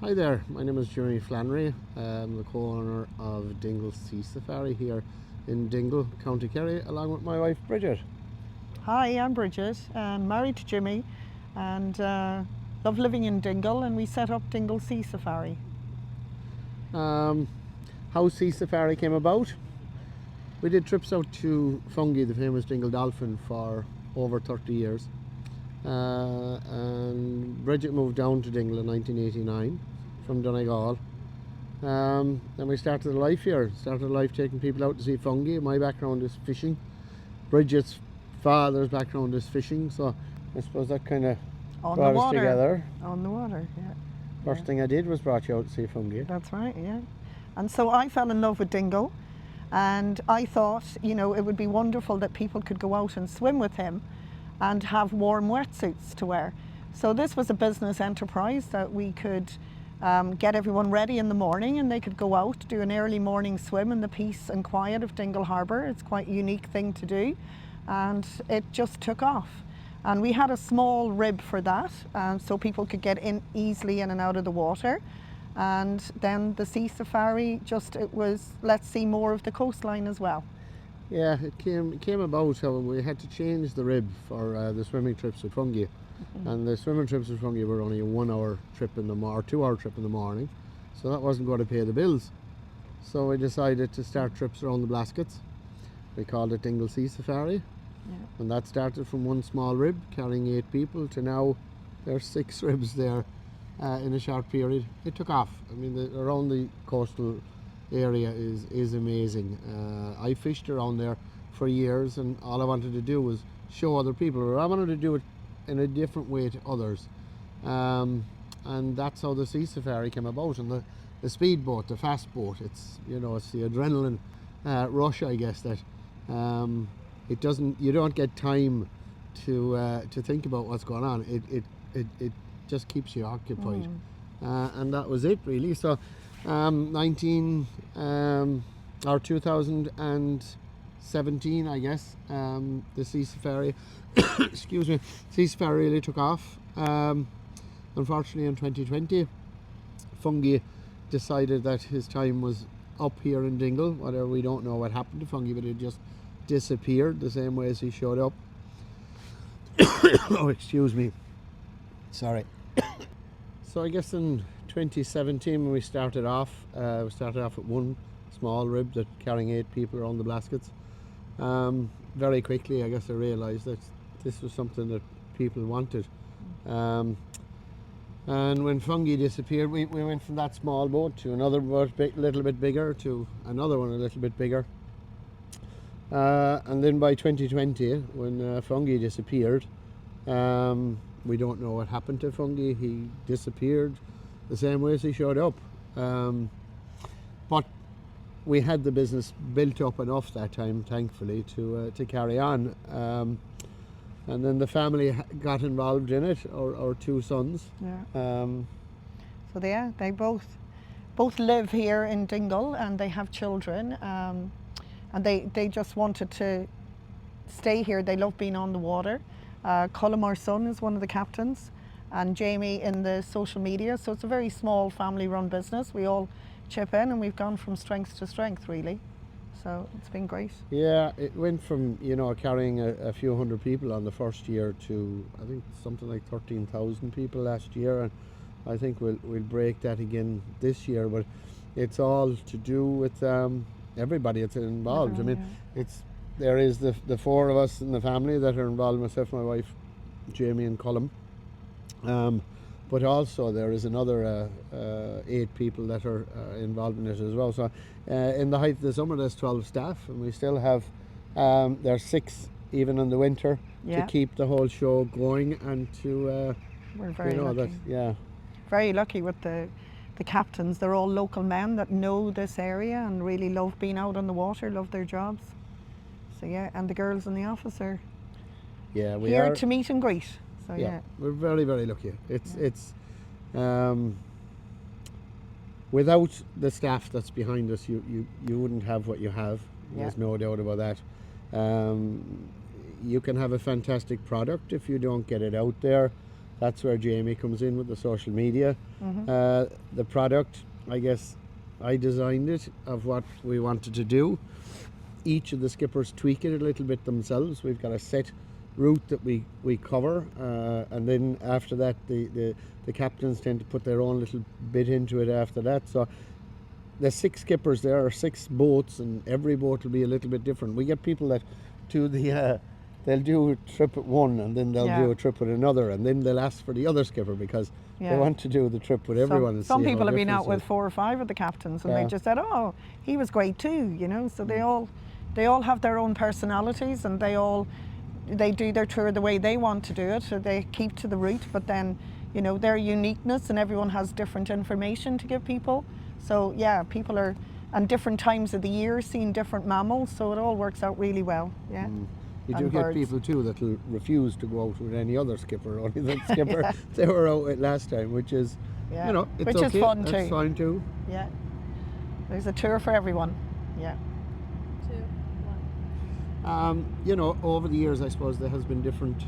Hi there, my name is Jeremy Flannery. I'm the co-owner of Dingle Sea Safari here in Dingle, County Kerry, along with my wife Bridget. Hi, I'm Bridget. I'm married to Jimmy and love living in Dingle, and we set up Dingle Sea Safari. Um, how Sea Safari came about? We did trips out to Fungie, the famous Dingle Dolphin, for over 30 years. And Bridget moved down to Dingle in 1989 from Donegal. Then we started a life here. Started a life taking people out to see fungi. My background is fishing. Bridget's father's background is fishing, so I suppose that kind of On brought the us water. together. On the water, yeah. First thing I did was brought you out to see fungi. That's right, yeah. And so I fell in love with Dingle, and I thought, it would be wonderful that people could go out and swim with him and have warm wetsuits to wear. So this was a business enterprise that we could get everyone ready in the morning, and they could go out, do an early morning swim in the peace and quiet of Dingle Harbour. It's quite a unique thing to do, and it just took off. And we had a small rib for that, so people could get in easily in and out of the water. And then the Sea Safari, it was, let's see more of the coastline as well. Yeah, it came about how we had to change the rib for the swimming trips with fungi. And the swimming trips with fungi were only a 1 hour trip in the or 2 hour trip in the morning, so that wasn't going to pay the bills. So we decided to start trips around the Blaskets. We called it Dingle Sea Safari. Yeah. And that started from one small rib carrying 8 people to now there's 6 ribs there in a short period. It took off. I mean, around the coastal area is amazing. I fished around there for years, and all I wanted to do was show other people, or I wanted to do it in a different way to others. And that's how the Sea Safari came about. And the speedboat, the fast boat, it's the adrenaline rush, I guess, that you don't get time to think about what's going on. It just keeps you occupied. And that was it, really. So 2017, I guess, the Sea Safari excuse me, Sea Safari really took off. Unfortunately, in 2020, Fungi decided that his time was up here in Dingle. Whatever, we don't know what happened to Fungi, but it just disappeared the same way as he showed up. Oh, excuse me. Sorry. So I guess in 2017, when we started off with one small rib that carrying 8 people around the Blaskets. Very quickly, I guess I realised that this was something that people wanted. And when fungi disappeared, we went from that small boat to another boat, a little bit bigger, to another one a little bit bigger. And then by 2020, when fungi disappeared, we don't know what happened to fungi. He disappeared the same way as he showed up. But we had the business built up enough that time, thankfully, to carry on. And then the family got involved in it, our 2 sons. Yeah. So they both live here in Dingle, and they have children, and they just wanted to stay here. They love being on the water. Colm, our son, is one of the captains, and Jamie in the social media. So it's a very small family-run business. We all chip in, and we've gone from strength to strength, really. So it's been great. Yeah, it went from carrying a few hundred people on the first year to I think something like 13,000 people last year, and I think we'll break that again this year. But it's all to do with everybody that's involved. I mean, there is the 4 of us in the family that are involved: myself, my wife, Jamie, and Colm. But also there is another 8 people that are involved in it as well. So in the height of the summer, there's 12 staff, and we still have there's 6 even in the winter to keep the whole show going, and to we're very lucky. Very lucky with the captains. They're all local men that know this area and really love being out on the water, love their jobs. So and the girls in the office are here to meet and greet. So we're very, very lucky. It's without the staff that's behind us, you wouldn't have what you have. There's no doubt about that. You can have a fantastic product if you don't get it out there. that's where Jamie comes in with the social media. The product, I guess, I designed it of what we wanted to do. Each of the skippers tweak it a little bit themselves. We've got a set route that we cover, and then after that the captains tend to put their own little bit into it after that. So there's 6 skippers, there are 6 boats, and every boat will be a little bit different. We get people that do they'll do a trip with one, and then they'll do a trip with another, and then they'll ask for the other skipper because they want to do the trip with everyone. And Some see people how have been out different with 4 or 5 of the captains, and Yeah. they just said, "Oh, he was great too," you know. So they all have their own personalities, and they do their tour the way they want to do it. So they keep to the route, but then, you know, their uniqueness, and everyone has different information to give people. So yeah, people are, and different times of the year, seeing different mammals, so it all works out really well. Yeah. You do And get birds. people too that will refuse to go out with any other skipper, only the skipper they were out with last time, which is, Yeah. you know, it's Which is okay. fun That's too. fine too. Yeah. There's a tour for everyone. Yeah. 2, 1. You know, over the years, I suppose there has been different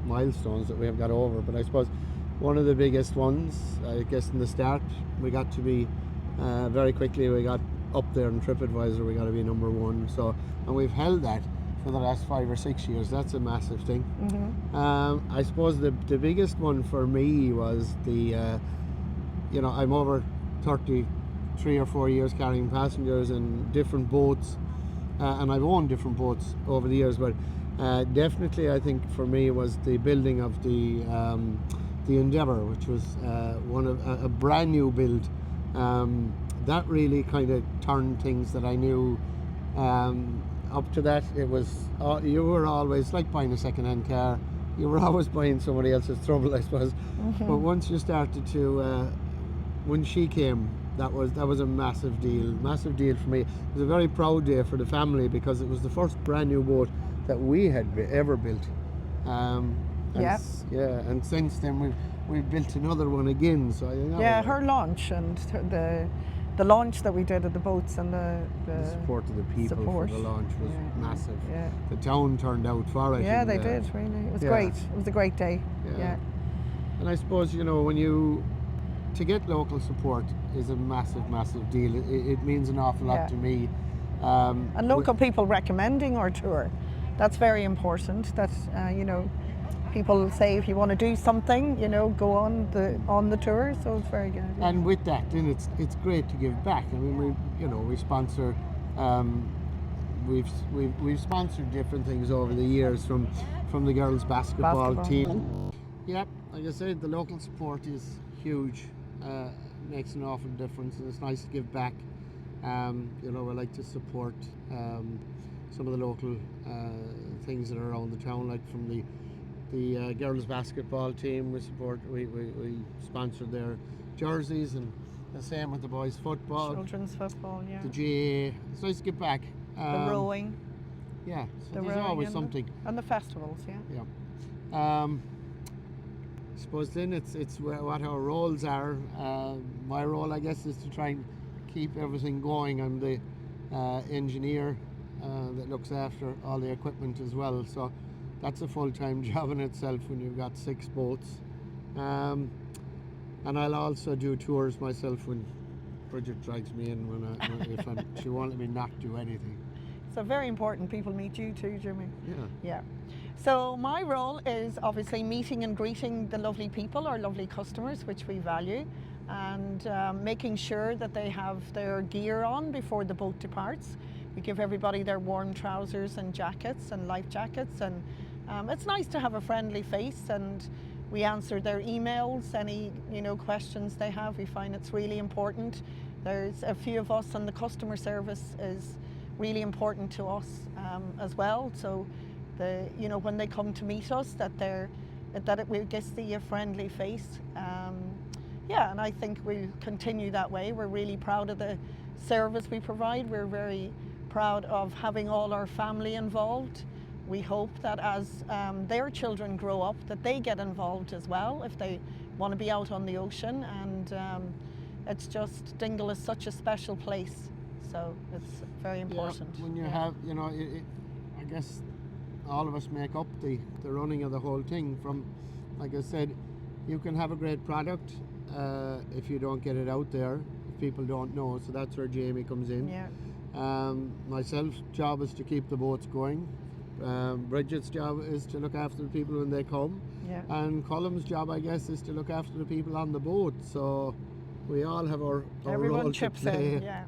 milestones that we have got over, but I suppose one of the biggest ones, I guess in the start, we got to be very quickly, we got up there in TripAdvisor, we got to be number 1. So, and we've held that for the last 5 or 6 years. That's a massive thing. I suppose the biggest one for me was the, you know, I'm over 33 or 4 years carrying passengers in different boats, and I've owned different boats over the years, but definitely I think for me was the building of the Endeavour, which was a brand new build. That really kind of turned things that I knew. Up to that, it was you were always like buying a second-hand car. You were always buying somebody else's trouble, I suppose. But once you started to, when she came, that was a massive deal for me. It was a very proud day for the family because it was the first brand new boat that we had ever built. And since then we've built another one again. So Her launch and the launch that we did of the boats and the support of the people support. for the launch was massive. Yeah. The town turned out for it. Yeah, and, they did, really. It was yeah. great. It was a great day. Yeah. And I suppose, you know, to get local support is a massive deal. It means an awful lot to me. And local people recommending our tour. That's very important. That, you know, people say if you want to do something, you know, go on the tour. So it's very good. And with that, then it's great to give back. I mean, we sponsor. We've sponsored different things over the years from the girls basketball team. Yeah, like I said, the local support is huge. Makes an awful difference, and it's nice to give back. You know, I like to support some of the local things that are around the town, like from the girls basketball team. We sponsored their jerseys, and the same with the boys football, Children's football, yeah. the GAA. It's nice to give back. The rowing. Yeah, so The there's rowing always and something. And the festivals, yeah. Yeah. I suppose then it's what our roles are. My role, I guess, is to try and keep everything going. I'm the engineer that looks after all the equipment as well. So that's a full-time job in itself when you've got 6 boats. And I'll also do tours myself when Bridget drags me in she won't let me not do anything. So very important people meet you too, Jimmy. Yeah. So my role is obviously meeting and greeting the lovely people, our lovely customers, which we value, and making sure that they have their gear on before the boat departs. We give everybody their warm trousers and jackets and life jackets, and it's nice to have a friendly face, and we answer their emails, any questions they have. We find it's really important. There's a few of us, and the customer service is really important to us as well. So when they come to meet us, that we get to see a friendly face. And I think we'll continue that way. We're really proud of the service we provide. We're very proud of having all our family involved. We hope that as their children grow up, that they get involved as well if they want to be out on the ocean. And it's just, Dingle is such a special place, so it's very important. When you have, I guess all of us make up the running of the whole thing, from like I said, you can have a great product if you don't get it out there, if people don't know. So that's where Jamie comes in. Yeah. Myself's job is to keep the boats going. Bridget's job is to look after the people when they come. Yeah. And Colum's job, I guess, is to look after the people on the boat. So we all have our Everyone role to chips play. in. Yeah.